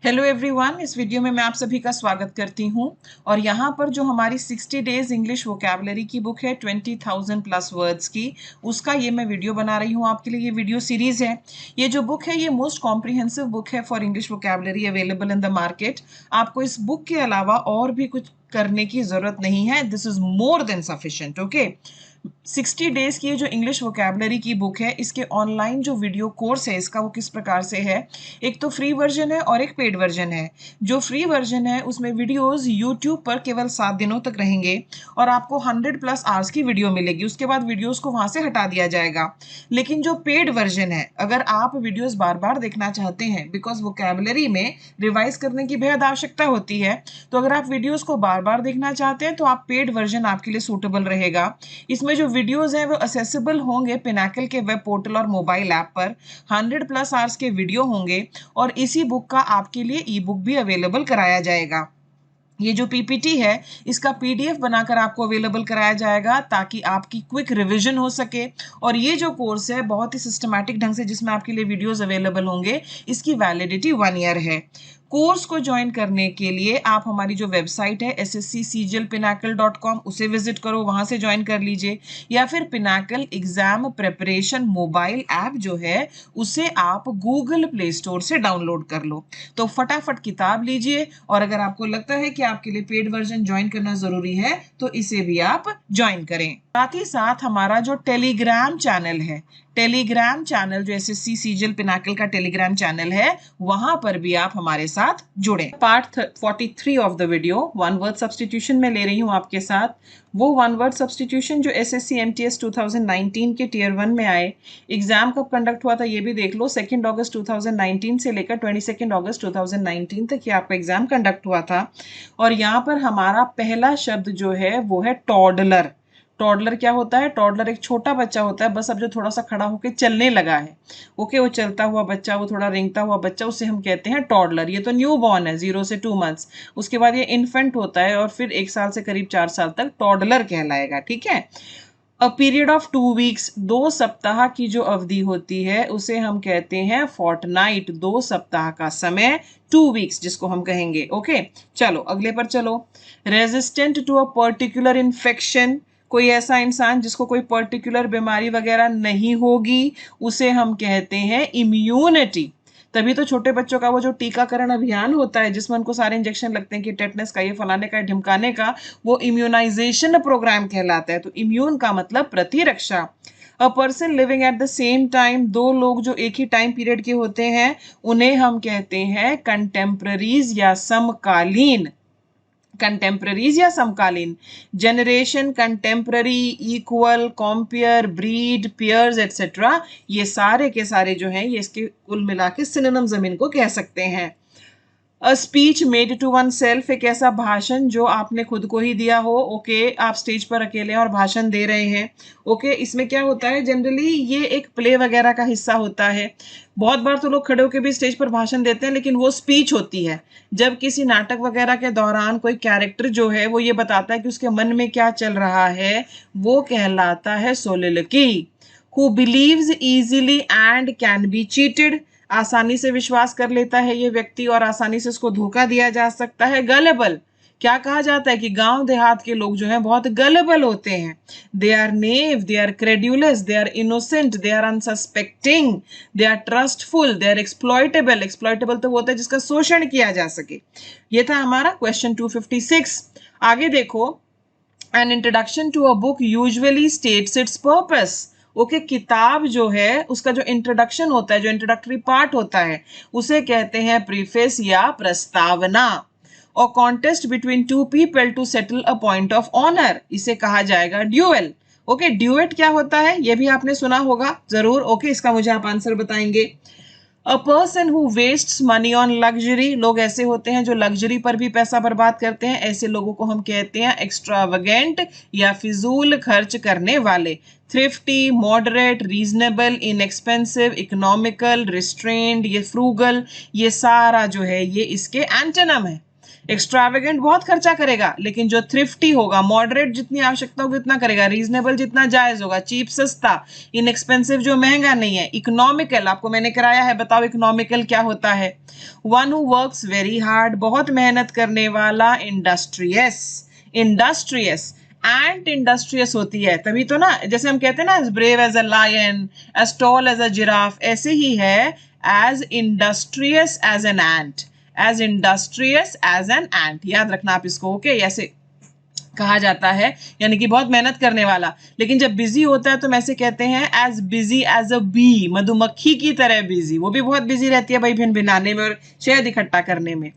Hello everyone, इस video में मैं आप सभी का स्वागत करती हूं और यहाँ पर जो हमारी 60 डेज इंग्लिश वोकैबुलरी की बुक है 20,000 प्लस वर्ड्स की, उसका ये मैं वीडियो बना रही हूँ आपके लिए। ये वीडियो सीरीज है। ये जो बुक है ये मोस्ट कॉम्प्रिहेंसिव बुक है for English vocabulary available in the market. आपको इस बुक के अलावा और भी कुछ करने की जरूरत नहीं है। This is more than sufficient. Okay, 60 days की जो इंग्लिश वोकैबुलरी की बुक है, इसके ऑनलाइन जो वीडियो कोर्स है इसका वो किस प्रकार से है। एक तो फ्री वर्जन है और एक पेड वर्जन है। जो फ्री वर्जन है उसमें वीडियोस यूट्यूब पर केवल 7 दिनों तक रहेंगे और आपको 100 प्लस आवर्स की वीडियो मिलेगी। उसके बाद वीडियोस को वहां से हटा दिया जाएगा। लेकिन जो पेड वर्जन है, अगर आप वीडियोस बार बार देखना चाहते हैं, बिकॉज वोकैबुलरी में रिवाइज करने की बेहद आवश्यकता होती है, तो अगर आप वीडियोस को बार बार देखना चाहते हैं तो आप पेड वर्जन आपके लिए सूटेबल रहेगा। इसमें जो वीडियोस हैं वो असेसिबल होंगे पिनाकल के वेब पोर्टल और मोबाइल ऐप पर। 100 प्लस आवर्स के वीडियो होंगे और इसी बुक का आपके लिए ई बुक भी अवेलेबल कराया जाएगा। ये जो पीपीटी है इसका पीडीएफ बनाकर आपको अवेलेबल कराया जाएगा ताकि आपकी क्विक रिवीजन हो सके। और ये जो कोर्स है बहुत ही सिस्टमैटिक ढंग से जिसमें आपके लिए वीडियोस अवेलेबल होंगे, इसकी वैलिडिटी 1 ईयर है। कोर्स को ज्वाइन करने के लिए आप हमारी जो वेबसाइट है sscjlpinacle.com उसे विजिट करो, वहां से ज्वाइन कर लीजिए, या फिर Pinnacle exam preparation mobile app जो है उसे आप गूगल प्ले स्टोर से डाउनलोड कर लो। तो फटाफट किताब लीजिए और अगर आपको लगता है कि आपके लिए पेड वर्जन ज्वाइन करना जरूरी है तो इसे भी आप ज्वाइन करें। साथ ही साथ हमारा जो टेलीग्राम चैनल है, टेलीग्राम चैनल जो एसएससी सीजीएल पिनाकल का टेलीग्राम चैनल है, वहां पर भी आप हमारे साथ जुड़े। Part 43 of the video one word substitution में ले रही हूं आपके साथ। वो वन वर्ड सब्स्टिट्यूशन जो एसएससी एमटीएस 2019 के टीयर 1 में आए। एग्जाम कब कंडक्ट हुआ था ये भी देख लो, 2 अगस्त 2019 से लेकर 22 अगस्त 2019 तक ये आपका एग्जाम कंडक्ट हुआ था। और यहाँ पर हमारा पहला शब्द जो है वो है टॉडलर। टॉडलर क्या होता है? टॉडलर एक छोटा बच्चा होता है, बस अब जो थोड़ा सा खड़ा होकर चलने लगा है। ओके, वो चलता हुआ बच्चा, वो थोड़ा रेंगता हुआ बच्चा, उसे हम कहते हैं टॉडलर। ये तो न्यू बॉर्न है, 0 से 2 मंथ्स। उसके बाद ये इन्फेंट होता है और फिर 1 साल से करीब 4 साल तक टॉडलर कहलाएगा। ठीक है। अ पीरियड ऑफ 2 वीक्स, 2 सप्ताह की जो अवधि होती है उसे हम कहते हैं फोर्टनाइट। 2 सप्ताह का समय, 2 वीक्स जिसको हम कहेंगे। ओके, चलो अगले पर चलो। Resistant to a particular infection, कोई ऐसा इंसान जिसको कोई पर्टिकुलर बीमारी वगैरह नहीं होगी, उसे हम कहते हैं इम्यूनिटी। तभी तो छोटे बच्चों का वो जो टीकाकरण अभियान होता है जिसमें उनको सारे इंजेक्शन लगते हैं कि टेटनस का, ये फलाने का, ढिमकाने का, वो इम्यूनाइजेशन प्रोग्राम कहलाता है। तो इम्यून का मतलब प्रतिरक्षा। A person living at the same time, 2 लोग जो एक ही टाइम पीरियड के होते हैं उन्हें हम कहते हैं कंटेम्पररीज या समकालीन। कंटेम्पररीज या समकालीन। Generation, contemporary, equal, compeer, breed, peers etcetera, ये सारे के सारे जो हैं ये इसके कुल मिला के सिनोनिम्स हम इनको कह सकते हैं। A speech made to oneself, एक ऐसा भाषण जो आपने खुद को ही दिया हो। ओके, आप स्टेज पर अकेले और भाषण दे रहे हैं। ओके, इसमें क्या होता है, जनरली ये एक प्ले वगैरह का हिस्सा होता है। बहुत बार तो लोग खड़े होकर भी स्टेज पर भाषण देते हैं, लेकिन वो स्पीच होती है। जब किसी नाटक वगैरह के दौरान कोई कैरेक्टर जो है वो ये बताता है कि उसके मन में क्या चल रहा है, वो कहलाता है soliloquy. Who believes easily and can be cheated, आसानी से विश्वास कर लेता है ये व्यक्ति और आसानी से उसको धोखा दिया जा सकता है। गलेबल, क्या कहा जाता है कि गांव देहात के लोग जो हैं बहुत गलेबल होते हैं। They are naive, they are credulous, they are innocent, they are unsuspecting, they are trustful, they are exploitable. Exploitable तो होता है जिसका शोषण किया जा सके। ये था हमारा क्वेश्चन 256। आगे देखो, an introduction to a book usually states its purpose. Okay, किताब जो है उसका जो इंट्रोडक्शन होता है, जो इंट्रोडक्टरी पार्ट होता है, उसे कहते हैं प्रीफेस या प्रस्तावना। और contest between 2 people to settle a point of honour, इसे कहा जाएगा ड्यूएल। ओके, ड्यूएट क्या होता है ये भी आपने सुना होगा जरूर। ओके, इसका मुझे आप आंसर बताएंगे। अ person who wastes money on luxury, लोग ऐसे होते हैं जो लग्जरी पर भी पैसा बर्बाद करते हैं। ऐसे लोगों को हम कहते हैं एक्स्ट्रावेगेंट या फिजूल खर्च करने वाले। Thrifty, moderate, reasonable, inexpensive, economical, restrained, ये फ्रूगल, ये सारा जो है ये इसके एंटोनिम है। एक्स्ट्रावेगेंट बहुत खर्चा करेगा, लेकिन जो थ्रिफ्टी होगा, मॉडरेट जितनी आवश्यकता होगी उतना करेगा, रीजनेबल जितना जायज होगा, चीप सस्ता, इनएक्सपेंसिव जो महंगा नहीं है, इकोनॉमिकल, आपको मैंने कराया है, बताओ इकोनॉमिकल क्या होता है, one who works very hard, बहुत मेहनत करने वाला, इंडस्ट्रियस, इंडस्ट्रियस, एंट इंडस्ट्रियस होती है तभी तो ना, जैसे हम कहते हैं ना, as brave as a lion, as tall as a giraffe, ऐसे ही है as industrious as an ant, as industrious as an ant, याद रखना आप इसको, ओके, ऐसे कहा जाता है, यानी कि बहुत मेहनत करने वाला। लेकिन जब बिजी होता है तो हम ऐसे कहते हैं as busy as a bee, मधुमक्खी की तरह बिजी, वो भी बहुत बिजी रहती है भाई भिन भिनाने में और शहद इकट्ठा करने में।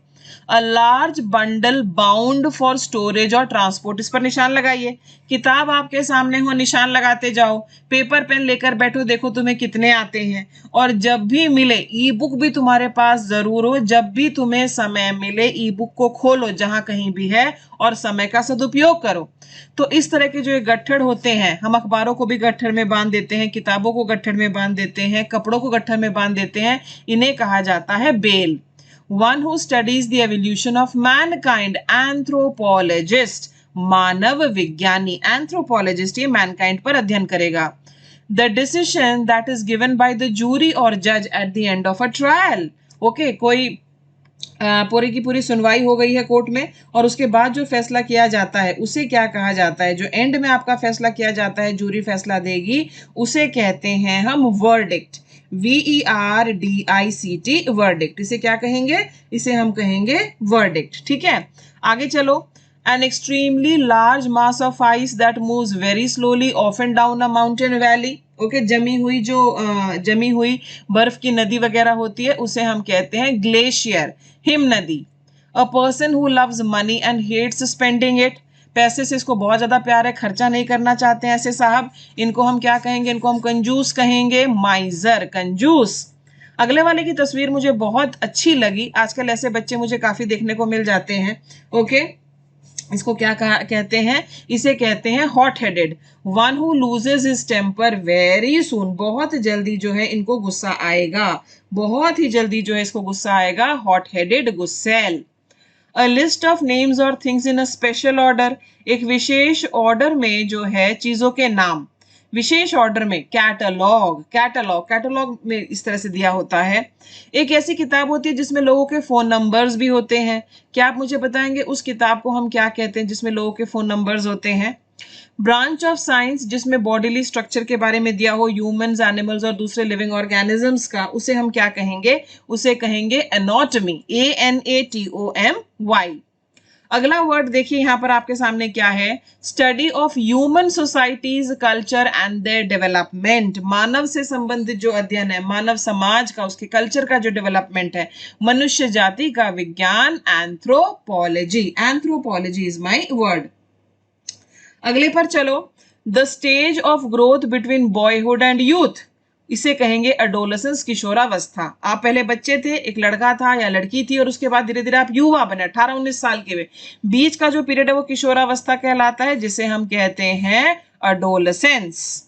A large bundle bound for storage और ट्रांसपोर्ट, इस पर निशान लगाइए, किताब आपके सामने हो निशान लगाते जाओ, पेपर पेन लेकर बैठो, देखो तुम्हें कितने आते हैं, और जब भी मिले ई बुक भी तुम्हारे पास जरूर हो, जब भी तुम्हें समय मिले ई बुक को खोलो जहां कहीं भी है और समय का सदुपयोग करो। तो इस तरह के जो ये गट्ठर होते हैं, हम अखबारों को भी गट्ठर में बांध देते हैं, किताबों को गट्ठर में बांध देते हैं, कपड़ों को गट्ठर में बांध देते हैं, इन्हें कहा जाता है बेल। One who studies the evolution of mankind, anthropologist, मानव विज्ञानी, anthropologist ये mankind पर अध्ययन करेगा। The decision that is given by the jury or judge at the end of a trial, okay, कोई पूरी की पूरी सुनवाई हो गई है कोर्ट में और उसके बाद जो फैसला किया जाता है उसे क्या कहा जाता है, जो एंड में आपका फैसला किया जाता है, जूरी फैसला देगी, उसे कहते हैं हम वर्डिक्ट, VERDICT, वर्डिक्ट, इसे क्या कहेंगे, इसे हम कहेंगे वर्डिक्ट, ठीक है। आगे चलो, an extremely large mass of ice that moves very slowly often down a mountain valley, okay, जमी हुई बर्फ की नदी वगैरह होती है उसे हम कहते हैं ग्लेशियर, हिम नदी। A person who loves money and hates spending it, पैसे से इसको बहुत ज्यादा प्यार है, खर्चा नहीं करना चाहते हैं ऐसे साहब, इनको हम क्या कहेंगे, इनको हम कंजूस कहेंगे, माइजर, कंजूस। अगले वाले की तस्वीर मुझे बहुत अच्छी लगी, आजकल ऐसे बच्चे मुझे काफी देखने को मिल जाते हैं, ओके, इसको क्या कहते हैं, इसे कहते हैं hot headed, one who loses his temper very soon, बहुत जल्दी जो है इनको गुस्सा आएगा, बहुत ही जल्दी जो है इसको गुस्सा आएगा, हॉट हेडेड, गुस्सैल। अ लिस्ट ऑफ नेम्स और things in a special order, एक विशेष ऑर्डर में जो है चीजों के नाम, विशेष ऑर्डर में, कैटलॉग, कैटलॉग, कैटलॉग में इस तरह से दिया होता है। एक ऐसी किताब होती है जिसमें लोगों के फोन नंबर्स भी होते हैं, क्या आप मुझे बताएंगे उस किताब को हम क्या कहते हैं जिसमें लोगों के फोन नंबर्स होते हैं। ब्रांच ऑफ साइंस जिसमें बॉडीली स्ट्रक्चर के बारे में दिया हो, ह्यूमंस, एनिमल्स और दूसरे लिविंग ऑर्गेनिजम्स का, उसे हम क्या कहेंगे, उसे कहेंगे एनाटॉमी, ANATOMY। अगला वर्ड देखिए यहां पर आपके सामने क्या है, study of human societies, culture and their development, मानव से संबंधित जो अध्ययन है, मानव समाज का, उसके कल्चर का जो डेवलपमेंट है, मनुष्य जाति का विज्ञान, anthropology, anthropology is my word. अगले पर चलो, the stage of growth between boyhood and youth, इसे कहेंगे एडोलेसेंस, किशोरावस्था। आप पहले बच्चे थे, एक लड़का था या लड़की थी, और उसके बाद धीरे धीरे आप युवा बने, 18-19 साल के हुए, बीच का जो पीरियड है वो किशोरावस्था कहलाता है, जिसे हम कहते हैं adolescence.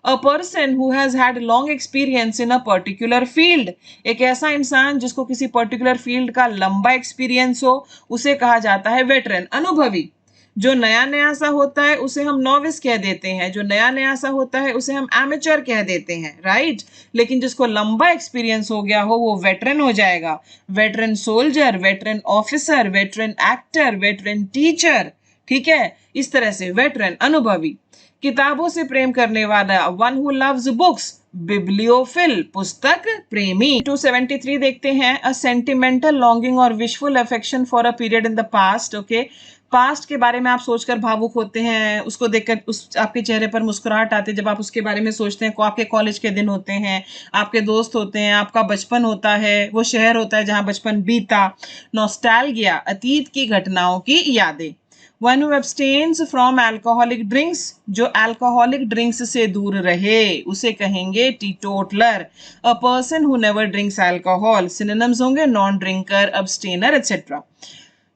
A person who has had long experience in a particular field, एक ऐसा इंसान जिसको किसी पर्टिकुलर फील्ड का लंबा एक्सपीरियंस हो, उसे कहा जाता है वेटरन, अनुभवी। जो नया नया सा होता है उसे हम नॉविस कह देते हैं, जो नया नया सा होता है उसे हम एमेच्योर कह देते हैं, राइट। लेकिन जिसको लंबा एक्सपीरियंस हो गया हो वो वेटरन हो जाएगा, veteran soldier, veteran officer, veteran actor, veteran teacher, ठीक है, इस तरह से वेटरन, अनुभवी। किताबों से प्रेम करने वाला, वन हु लव्स बुक्स, बिब्लियोफिल, पुस्तक प्रेमी। 273 देखते हैं, अ सेंटिमेंटल लॉन्गिंग और wishful affection for a period in the past, okay, past के बारे में आप सोचकर भावुक होते हैं, उसको देखकर उस आपके चेहरे पर मुस्कुराहट आती है जब आप उसके बारे में सोचते हैं, आपके कॉलेज के दिन होते हैं, आपके दोस्त होते हैं, आपका बचपन होता है, वो शहर होता है जहां बचपन बीता। नॉस्टैल्जिया, अतीत की घटनाओं की यादें। One who abstains from alcoholic drinks, जो अल्कोहलिक ड्रिंक्स से दूर रहे, उसे कहेंगे teetotaller. A person who never drinks alcohol, synonyms होंगे non drinker, abstainer, etcetera.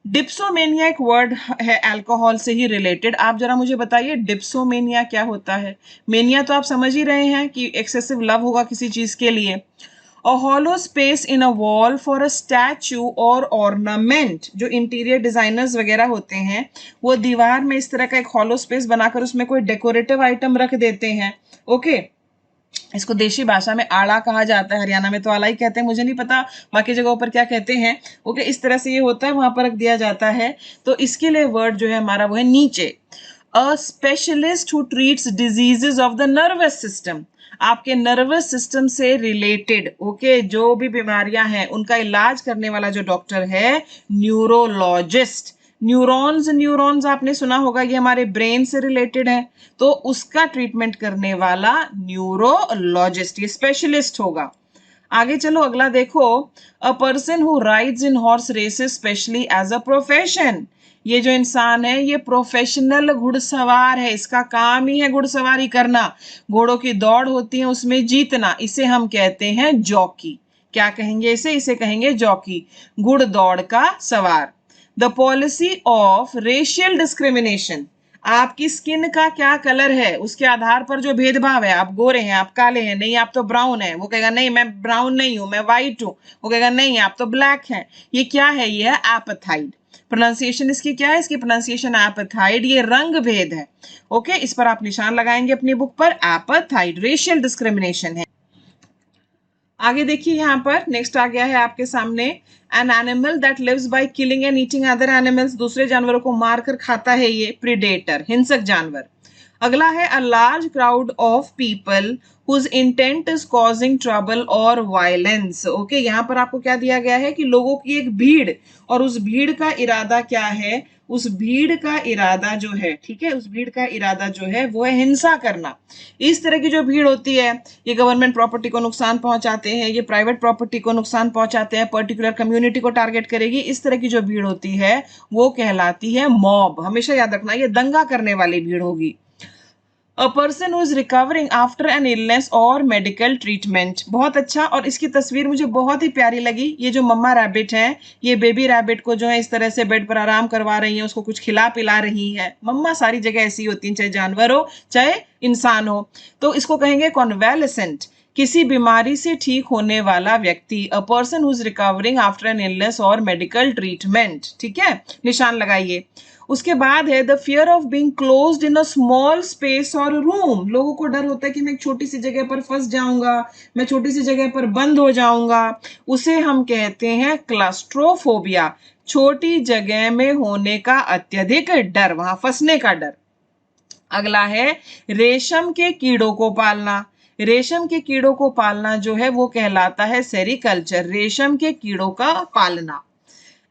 Dipsomania एक वर्ड है अल्कोहल से ही रिलेटेड, आप जरा मुझे बताइए डिप्सोमेनिया क्या होता है। मेनिया तो आप समझ ही रहे हैं कि एक्सेसिव लव होगा किसी चीज के लिए, अ hollow space in a wall for a statue or ornament. जो इंटीरियर डिजाइनर्स वगैरह होते हैं वो दीवार में इस तरह का एक हॉलो स्पेस बनाकर उसमें कोई डेकोरेटिव आइटम रख देते हैं। ओके, इसको देशी भाषा में आड़ा कहा जाता है, हरियाणा में तो आला ही कहते हैं, मुझे नहीं पता बाकी जगहों पर क्या कहते हैं। ओके, इस तरह से ये होता है, वहां पर रख दिया जाता है। तो इसके लिए वर्ड जो है हमारा वो है नीचे। A specialist who treats diseases of the nervous system. आपके नर्वस सिस्टम से रिलेटेड ओके जो भी बीमारियां हैं उनका इलाज करने वाला जो डॉक्टर है न्यूरोलॉजिस्ट। न्यूरॉन्स आपने सुना होगा, ये हमारे ब्रेन से रिलेटेड है, तो उसका ट्रीटमेंट करने वाला न्यूरोलॉजिस्ट, ये स्पेशलिस्ट होगा। आगे चलो अगला देखो, a person who rides in horse races specially as a profession. ये जो इंसान है ये प्रोफेशनल घुड़सवार है, इसका काम ही है घुड़सवारी करना, घोड़ों की दौड़ होती है उसमें जीतना, इसे हम कहते हैं जॉकी। क्या कहेंगे इसे? इसे कहेंगे जॉकी, घुड़ दौड़ का सवार। The policy of racial discrimination. आपकी स्किन का क्या कलर है उसके आधार पर जो भेदभाव है, आप गोरे हैं, आप काले हैं, नहीं आप तो ब्राउन है, वो कहेगा नहीं मैं ब्राउन नहीं हूं, मैं व्हाइट हूं, वो कहेगा नहीं आप तो ब्लैक हैं। ये क्या है? ये है एपथाइड। प्रोनाउंसिएशन इसकी क्या है? इसकी प्रोनाउंसिएशन एपथाइड, ये रंग भेद है। ओके, इस पर आप निशान लगाएंगे अपनी बुक पर, एपथाइड रेशियल डिस्क्रिमिनेशन है। आगे देखिए यहाँ पर नेक्स्ट आ गया है आपके सामने, an animal that lives by killing and eating other animals. दूसरे जानवरों को मारकर खाता है ये, प्रीडेटर, हिंसक जानवर। अगला है a large crowd of people whose intent is causing trouble और वायलेंस। ओके, यहाँ पर आपको क्या दिया गया है कि लोगों की एक भीड़, और उस भीड़ का इरादा क्या है? उस भीड़ का इरादा जो है, ठीक है, उस भीड़ का इरादा जो है वो है हिंसा करना। इस तरह की जो भीड़ होती है ये गवर्नमेंट प्रॉपर्टी को नुकसान पहुंचाते हैं, ये प्राइवेट प्रॉपर्टी को नुकसान पहुंचाते हैं, पर्टिकुलर कम्युनिटी को टारगेट करेगी, इस तरह की जो भीड़ होती है वो कहलाती है मॉब। हमेशा याद रखना ये दंगा करने वाली भीड़ होगी। अ person who is recovering after an illness और मेडिकल ट्रीटमेंट। बहुत अच्छा, और इसकी तस्वीर मुझे बहुत ही प्यारी लगी। ये जो मम्मा रैबिट है, ये बेबी रैबिट को जो है इस तरह से बेड पर आराम करवा रही है, उसको कुछ खिला पिला रही है। मम्मा सारी जगह ऐसी होती हैं, चाहे जानवर हो चाहे इंसान हो। तो इसको कहेंगे कॉन्वेलेसेंट, किसी बीमारी से ठीक होने वाला व्यक्ति। अ person who is recovering after an illness और मेडिकल ट्रीटमेंट, ठीक है, निशान लगाइए। उसके बाद है the fear of being closed in a small space और रूम। लोगों को डर होता है कि मैं एक छोटी सी जगह पर फंस जाऊंगा, मैं छोटी सी जगह पर बंद हो जाऊंगा, उसे हम कहते हैं क्लस्ट्रोफोबिया, छोटी जगह में होने का अत्यधिक डर, वहां फंसने का डर। अगला है रेशम के कीड़ों को पालना। रेशम के कीड़ों को पालना जो है वो कहलाता है सेरिकल्चर, रेशम के कीड़ों का पालना।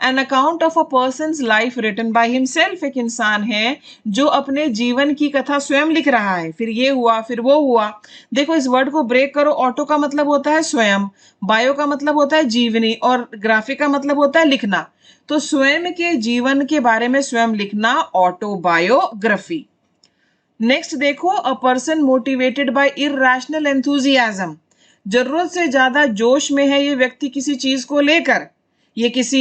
An account of a person's life written by himself, एक इंसान है जो अपने जीवन की कथा स्वयं लिख रहा है, फिर ये हुआ फिर वो हुआ। देखो इस वर्ड को ब्रेक करो, ऑटो का मतलब होता है स्वयं, बायो का मतलब होता है जीवनी, और ग्राफिक का मतलब होता है लिखना। तो स्वयं के जीवन के बारे में स्वयं लिखना, ऑटोबायोग्राफी। नेक्स्ट देखो, a person motivated by irrational enthusiasm. जरूरत से ज्यादा जोश में है ये व्यक्ति किसी चीज को लेकर, ये किसी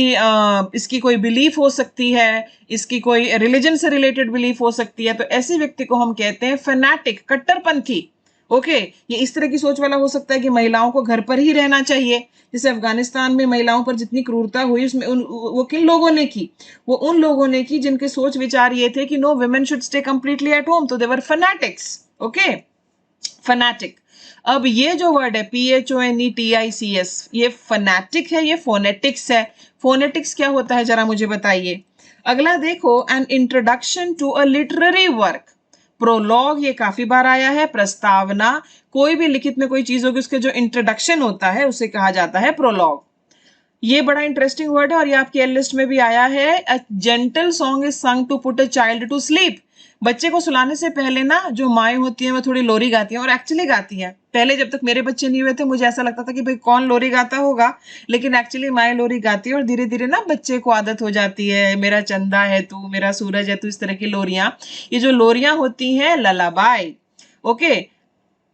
इसकी कोई बिलीफ हो सकती है, इसकी कोई रिलीजन से रिलेटेड बिलीफ हो सकती है, तो ऐसे व्यक्ति को हम कहते हैं फैनेटिक, कट्टरपंथी। ओके, ये इस तरह की सोच वाला हो सकता है कि महिलाओं को घर पर ही रहना चाहिए, जैसे अफगानिस्तान में महिलाओं पर जितनी क्रूरता हुई उसमें वो किन लोगों ने की? वो उन लोगों ने की जिनके सोच विचार ये थे कि no women should stay completely at home, तो they were fanatics. Okay, fanatic. अब ये जो वर्ड है PHONETICS, ये फैनेटिक है, ये फोनेटिक्स है। फोनेटिक्स क्या होता है जरा मुझे बताइए। अगला देखो, an introduction to a literary work. Prologue ये काफी बार आया है, प्रस्तावना, कोई भी लिखित में कोई चीज होगी उसके जो इंट्रोडक्शन होता है उसे कहा जाता है प्रोलॉग। ये बड़ा इंटरेस्टिंग वर्ड है और ये आपकी एल लिस्ट में भी आया है। A gentle song is sung to put a child to sleep. बच्चे को सुलाने से पहले ना जो माएँ होती हैं वो थोड़ी लोरी गाती हैं, और एक्चुअली गाती हैं। पहले जब तक मेरे बच्चे नहीं हुए थे मुझे ऐसा लगता था कि भाई कौन लोरी गाता होगा, लेकिन एक्चुअली माएँ लोरी गाती है, और धीरे धीरे ना बच्चे को आदत हो जाती है, मेरा चंदा है तू, मेरा सूरज है तू, इस तरह की लोरियां। ये जो लोरियां होती हैं lullaby. Okay,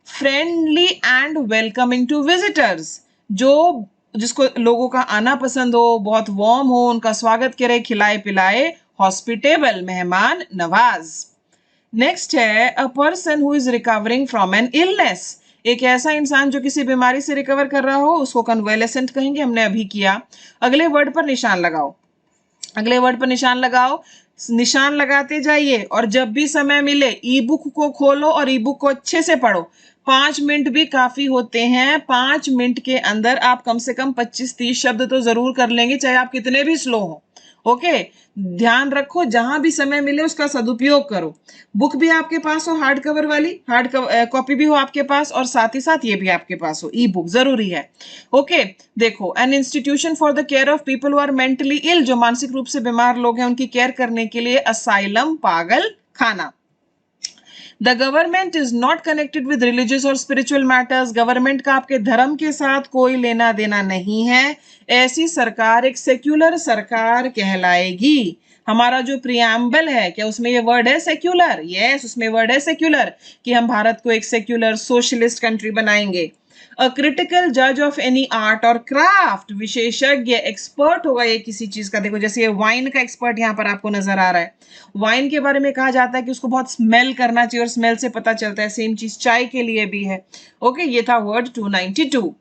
friendly and welcoming to visitors, जो जिसको लोगों का आना पसंद हो, बहुत वार्म हो, उनका स्वागत करे, खिलाए पिलाए, हॉस्पिटेबल, मेहमान नवाज। नेक्स्ट है अ person who is recovering from an illness, एक ऐसा इंसान जो किसी बीमारी से रिकवर कर रहा हो उसको कन्वेलेसेंट कहेंगे, हमने अभी किया। अगले वर्ड पर निशान लगाओ, अगले वर्ड पर निशान लगाओ, निशान लगाते जाइए और जब भी समय मिले ई बुक को खोलो और ई बुक को अच्छे से पढ़ो। 5 मिनट भी काफी होते हैं, 5 मिनट के अंदर आप कम से कम 25-30 शब्द तो जरूर कर लेंगे, चाहे आप कितने भी स्लो हो। ओके, ध्यान रखो, जहां भी समय मिले उसका सदुपयोग करो। बुक भी आपके पास हो, हार्ड कवर वाली, हार्ड कॉपी भी हो आपके पास, और साथ ही साथ ये भी आपके पास हो, ई बुक जरूरी है। ओके, देखो, an institution for the care of people who are mentally ill, जो मानसिक रूप से बीमार लोग हैं उनकी केयर करने के लिए असाइलम, पागल खाना। The government is not connected with religious और स्पिरिचुअल मैटर्स, गवर्नमेंट का आपके धर्म के साथ कोई लेना देना नहीं है, ऐसी सरकार एक सेक्युलर सरकार कहलाएगी। हमारा जो प्रियम्बल है, क्या उसमें ये वर्ड है सेक्युलर? यस, उसमें वर्ड है सेक्युलर, कि हम भारत को एक सेक्युलर सोशलिस्ट कंट्री बनाएंगे। अ क्रिटिकल जज ऑफ एनी आर्ट और क्राफ्ट, विशेषज्ञ, एक्सपर्ट होगा ये किसी चीज का। देखो जैसे ये वाइन का एक्सपर्ट यहाँ पर आपको नजर आ रहा है, वाइन के बारे में कहा जाता है कि उसको बहुत स्मेल करना चाहिए और स्मेल से पता चलता है, सेम चीज चाय के लिए भी है। ओके, ये था वर्ड 292।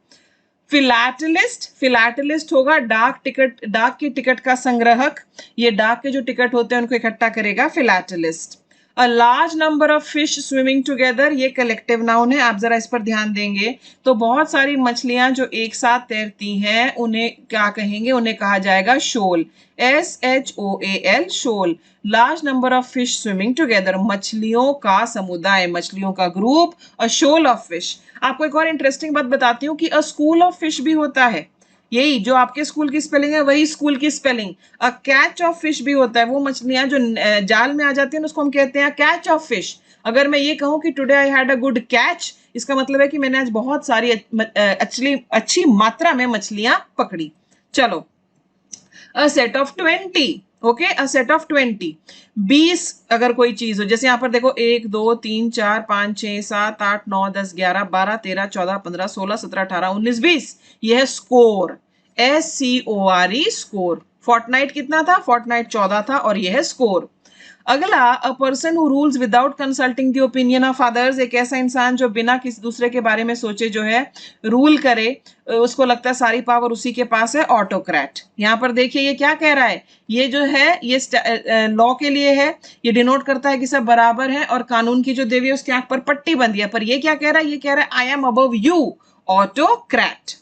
फिलैटलिस्ट, फिलैटलिस्ट होगा डाक टिकट, डाक की टिकट का संग्रहक, ये डाक के जो टिकट होते हैं उनको इकट्ठा करेगा, philatelist. A large number of fish swimming together, ये कलेक्टिव नाउन है, आप जरा इस पर ध्यान देंगे तो बहुत सारी मछलियां जो एक साथ तैरती हैं उन्हें क्या कहेंगे? उन्हें कहा जाएगा shoal, SHOAL, shoal. Large number of fish swimming together, मछलियों का समुदाय, मछलियों का group, a shoal of fish. आपको एक और इंटरेस्टिंग बात बताती हूँ कि अ स्कूल ऑफ फिश भी होता है, यही जो आपके स्कूल की स्पेलिंग है वही स्कूल की spelling. A catch of fish भी होता है, वो मछलियां जो जाल में आ जाती है उसको हम कहते हैं कैच ऑफ फिश। अगर मैं ये कहूं कि today I had a good catch, इसका मतलब है कि मैंने आज बहुत सारी अच्छी मात्रा में मछलियां पकड़ी। चलो, a set of 20, okay, a set of 20, 20 अगर कोई चीज हो, जैसे यहाँ पर देखो 1 2 3 4 5 6 7 8 9 10 11 12 13 14 15 16 17 18 19 20, यह है स्कोर, SCORE, स्कोर। फोर्टनाइट कितना था? फोर्टनाइट 14 था, और यह है स्कोर। अगला, अ person who rules without consulting the opinion of others, एक ऐसा इंसान जो बिना किसी दूसरे के बारे में सोचे जो है रूल करे, उसको लगता है सारी पावर उसी के पास है, ऑटोक्रेट। यहाँ पर देखिए ये क्या कह रहा है, ये जो है ये लॉ के लिए है, ये डिनोट करता है कि सब बराबर है और कानून की जो देवी है उसकी आंख पर पट्टी बंधी है, पर ये क्या कह रहा है? ये कह रहा है I am above you, autocrat.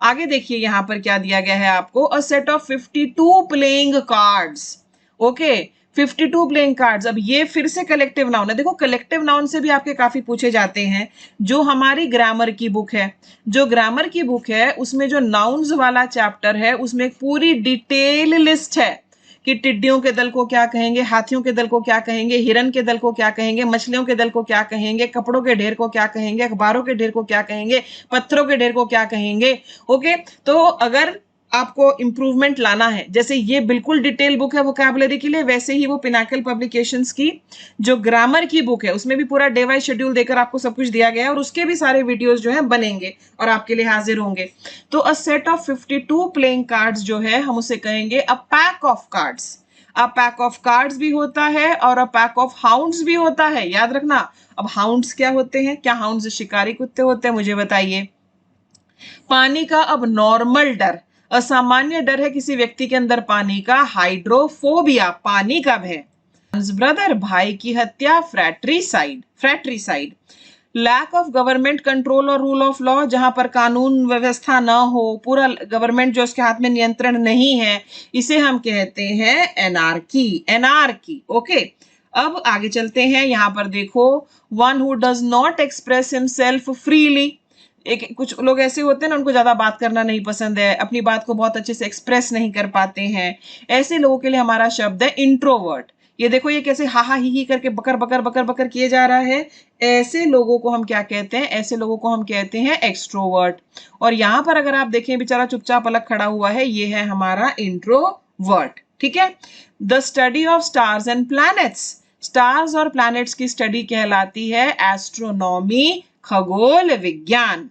आगे देखिए यहां पर क्या दिया गया है आपको, a set of 52 playing cards, okay, 52 playing cards. अब ये फिर से कलेक्टिव नाउन है, देखो कलेक्टिव नाउन से भी आपके काफी पूछे जाते हैं। जो हमारी ग्रामर की बुक है, जो ग्रामर की बुक है उसमें जो नाउन्स वाला चैप्टर है उसमें एक पूरी डिटेल लिस्ट है कि टिड्डियों के दल को क्या कहेंगे, हाथियों के दल को क्या कहेंगे, हिरन के दल को क्या कहेंगे, मछलियों के दल को क्या कहेंगे, कपड़ों के ढेर को क्या कहेंगे, अखबारों के ढेर को क्या कहेंगे, पत्थरों के ढेर को क्या कहेंगे। ओके, तो अगर आपको इंप्रूवमेंट लाना है, जैसे ये बिल्कुल डिटेल बुक है वोकैबुलरी के लिए, वैसे ही वो पिनाकल पब्लिकेशंस की जो ग्रामर की बुक है उसमें भी पूरा डे वाइज शेड्यूल देकर आपको सब कुछ दिया गया है, और उसके भी सारे वीडियोस जो है बनेंगे और आपके लिए हाजिर होंगे। तो a set of 52 playing cards जो है हम उसे कहेंगे a pack of cards. A pack of cards भी होता है और अ पैक ऑफ हाउंड्स भी होता है, याद रखना। अब हाउंड्स क्या होते हैं? क्या हाउंड्स शिकारी कुत्ते होते हैं? मुझे बताइए। पानी का अब नॉर्मल डर, असामान्य डर है किसी व्यक्ति के अंदर पानी का, हाइड्रोफोबिया, पानी का भय। ब्रदर, भाई की हत्या, फ्रैट्रीसाइड, फ्रैट्रीसाइड। लैक ऑफ गवर्नमेंट कंट्रोल और रूल ऑफ लॉ, जहां पर कानून व्यवस्था ना हो, पूरा गवर्नमेंट जो उसके हाथ में नियंत्रण नहीं है, इसे हम कहते हैं एनार्की, एनार्की। ओके, अब आगे चलते हैं, यहां पर देखो, one who does not express himself freely, एक कुछ लोग ऐसे होते हैं ना उनको ज्यादा बात करना नहीं पसंद है, अपनी बात को बहुत अच्छे से एक्सप्रेस नहीं कर पाते हैं, ऐसे लोगों के लिए हमारा शब्द है इंट्रोवर्ट। ये देखो ये कैसे हा हा ही करके बकर बकर बकर बकर किए जा रहा है, ऐसे लोगों को हम क्या कहते हैं? ऐसे लोगों को हम कहते हैं एक्सट्रोवर्ट। और यहां पर अगर आप देखें बेचारा चुपचाप अलग खड़ा हुआ है, ये है हमारा इंट्रोवर्ट। ठीक है, the study of stars and planets, stars और प्लैनेट्स की स्टडी कहलाती है एस्ट्रोनॉमी, खगोल विज्ञान।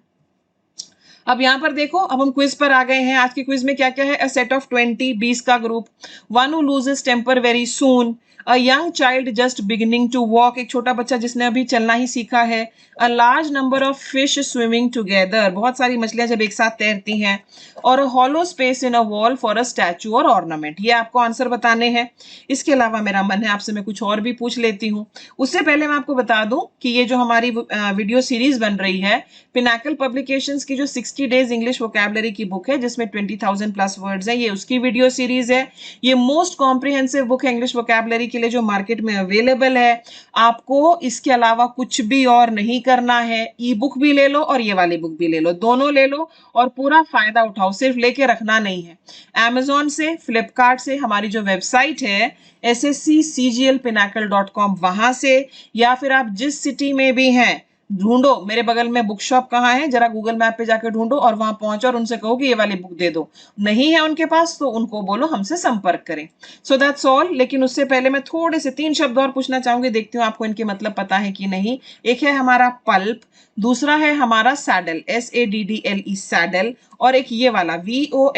अब यहां पर देखो, अब हम क्विज पर आ गए हैं। आज की क्विज में क्या क्या है? अ सेट ऑफ 20, 20 का group. One who loses temper very soon, a young child just beginning to walk, एक छोटा बच्चा जिसने अभी चलना ही सीखा है। A large number of fish swimming together, बहुत सारी मछलियां जब एक साथ तैरती हैं। और a hollow space in a wall for a statue or ornament, ये आपको आंसर बताने हैं। इसके अलावा मेरा मन है आपसे मैं कुछ और भी पूछ लेती हूँ। उससे पहले मैं आपको बता दूं कि ये जो हमारी वीडियो सीरीज बन रही है, पिनाकल पब्लिकेशंस की जो 60 डेज इंग्लिश वोकैबुलरी की बुक है जिसमें 20,000 प्लस वर्ड्स है, ये उसकी वीडियो सीरीज है। ये मोस्ट कॉम्प्रिहेंसिव बुक है इंग्लिश वोकैबुलरी के लिए जो मार्केट में अवेलेबल है। आपको इसके अलावा कुछ भी और नहीं करना है, ई बुक भी ले लो और ये वाली बुक भी ले लो, दोनों ले लो और पूरा फायदा उठाओ, सिर्फ लेके रखना नहीं है। Amazon से, फ्लिपकार्ट से, हमारी जो वेबसाइट है ssccglpinacle.com वहां से, या फिर आप जिस सिटी में भी हैं ढूंढो मेरे बगल में बुक शॉप कहाँ है, जरा गूगल मैप पे जाकर ढूंढो और वहां पहुंचो और उनसे कहो कि ये वाली बुक दे दो। नहीं है उनके पास तो उनको बोलो हमसे संपर्क करें। So that's all. लेकिन उससे पहले मैं थोड़े से 3 शब्द और पूछना चाहूंगी, देखती हूँ आपको इनके मतलब पता है कि नहीं। एक है हमारा पल्प, दूसरा है हमारा सैडल, SADDLE सैडल, और एक ये वाला VOLTEFACE।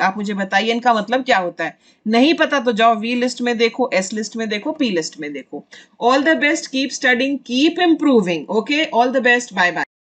आप मुझे बताइए इनका मतलब क्या होता है। नहीं पता तो जाओ V लिस्ट में देखो, S लिस्ट में देखो, P लिस्ट में देखो। All the best, keep studying, keep improving. Okay, all the best, bye bye.